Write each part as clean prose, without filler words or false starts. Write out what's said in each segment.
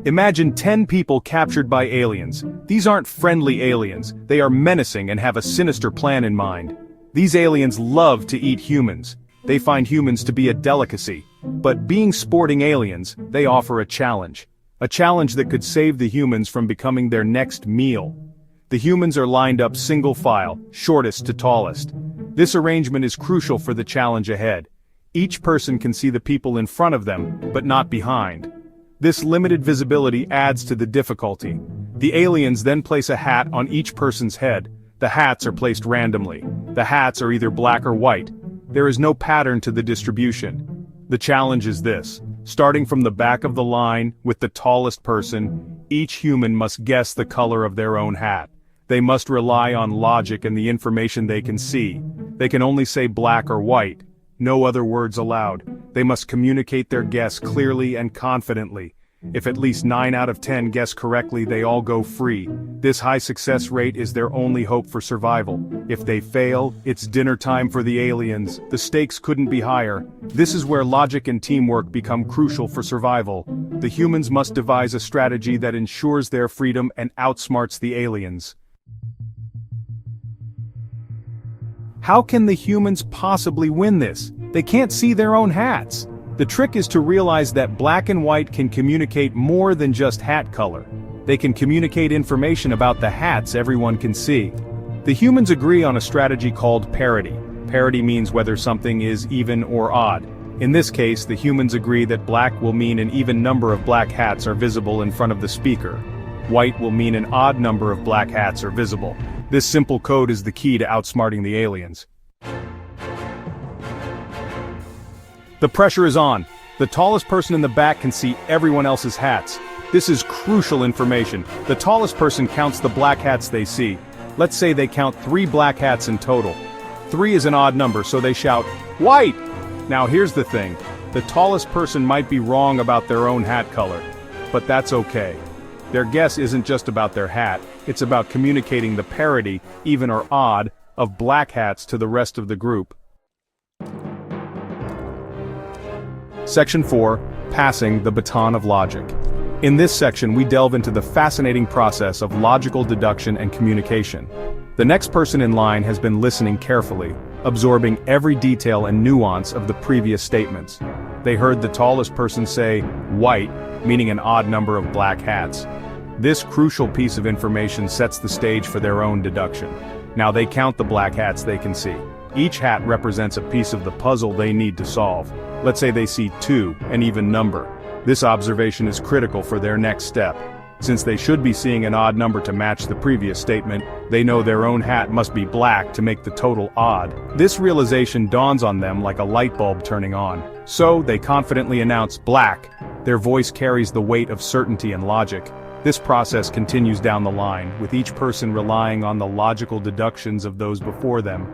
Imagine 10 people captured by aliens. These aren't friendly aliens, they are menacing and have a sinister plan in mind. These aliens love to eat humans. They find humans to be a delicacy. But being sporting aliens, they offer a challenge. A challenge that could save the humans from becoming their next meal. The humans are lined up single file, shortest to tallest. This arrangement is crucial for the challenge ahead. Each person can see the people in front of them, but not behind. This limited visibility adds to the difficulty. The aliens then place a hat on each person's head. The hats are placed randomly. The hats are either black or white. There is no pattern to the distribution. The challenge is this. Starting from the back of the line, with the tallest person, each human must guess the color of their own hat. They must rely on logic and the information they can see. They can only say black or white. No other words allowed. They must communicate their guess clearly and confidently. If at least 9 out of 10 guess correctly, they all go free. This high success rate is their only hope for survival. If they fail, it's dinner time for the aliens. The stakes couldn't be higher. This is where logic and teamwork become crucial for survival. The humans must devise a strategy that ensures their freedom and outsmarts the aliens. How can the humans possibly win this? They can't see their own hats. The trick is to realize that black and white can communicate more than just hat color. They can communicate information about the hats everyone can see. The humans agree on a strategy called parity. Parity means whether something is even or odd. In this case, the humans agree that black will mean an even number of black hats are visible in front of the speaker. White will mean an odd number of black hats are visible. This simple code is the key to outsmarting the aliens. The pressure is on. The tallest person in the back can see everyone else's hats. This is crucial information. The tallest person counts the black hats they see. Let's say they count 3 black hats in total. 3 is an odd number, so they shout, "White!" Now here's the thing. The tallest person might be wrong about their own hat color. But that's okay. Their guess isn't just about their hat, it's about communicating the parity, even or odd, of black hats to the rest of the group. Section 4, Passing the Baton of Logic. In this section we delve into the fascinating process of logical deduction and communication. The next person in line has been listening carefully, absorbing every detail and nuance of the previous statements. They heard the tallest person say, "white," meaning an odd number of black hats. This crucial piece of information sets the stage for their own deduction. Now they count the black hats they can see. Each hat represents a piece of the puzzle they need to solve. Let's say they see 2, an even number. This observation is critical for their next step. Since they should be seeing an odd number to match the previous statement, they know their own hat must be black to make the total odd. This realization dawns on them like a light bulb turning on. So, they confidently announce black. Their voice carries the weight of certainty and logic. This process continues down the line, with each person relying on the logical deductions of those before them.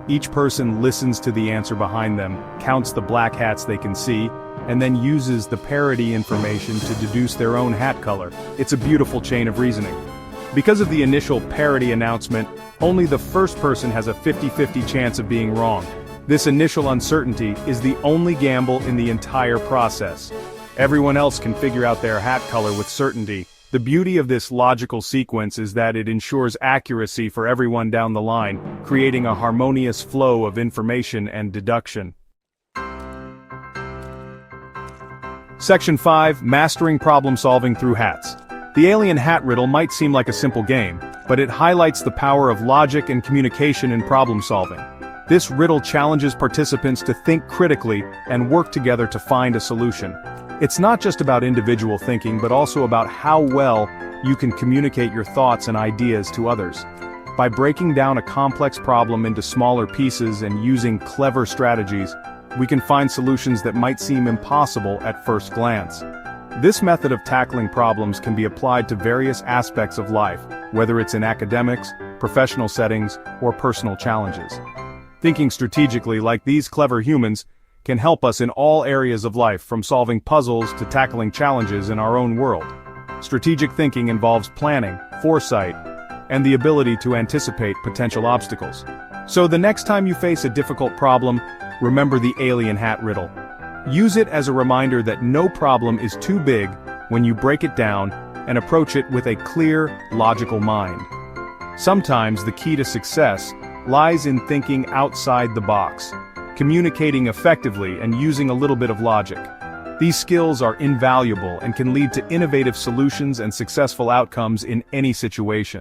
Each person listens to the answer behind them, counts the black hats they can see, and then uses the parity information to deduce their own hat color. It's a beautiful chain of reasoning. Because of the initial parity announcement, only the first person has a 50-50 chance of being wrong. This initial uncertainty is the only gamble in the entire process. Everyone else can figure out their hat color with certainty. The beauty of this logical sequence is that it ensures accuracy for everyone down the line, creating a harmonious flow of information and deduction. Section 5, Mastering Problem Solving Through Hats. The alien hat riddle might seem like a simple game, but it highlights the power of logic and communication in problem solving. This riddle challenges participants to think critically and work together to find a solution. It's not just about individual thinking, but also about how well you can communicate your thoughts and ideas to others. By breaking down a complex problem into smaller pieces and using clever strategies, we can find solutions that might seem impossible at first glance. This method of tackling problems can be applied to various aspects of life, whether it's in academics, professional settings, or personal challenges. Thinking strategically like these clever humans can help us in all areas of life, from solving puzzles to tackling challenges in our own world. Strategic thinking involves planning, foresight, and the ability to anticipate potential obstacles. So the next time you face a difficult problem, remember the alien hat riddle. Use it as a reminder that no problem is too big when you break it down and approach it with a clear, logical mind. Sometimes the key to success lies in thinking outside the box, communicating effectively and using a little bit of logic. These skills are invaluable and can lead to innovative solutions and successful outcomes in any situation.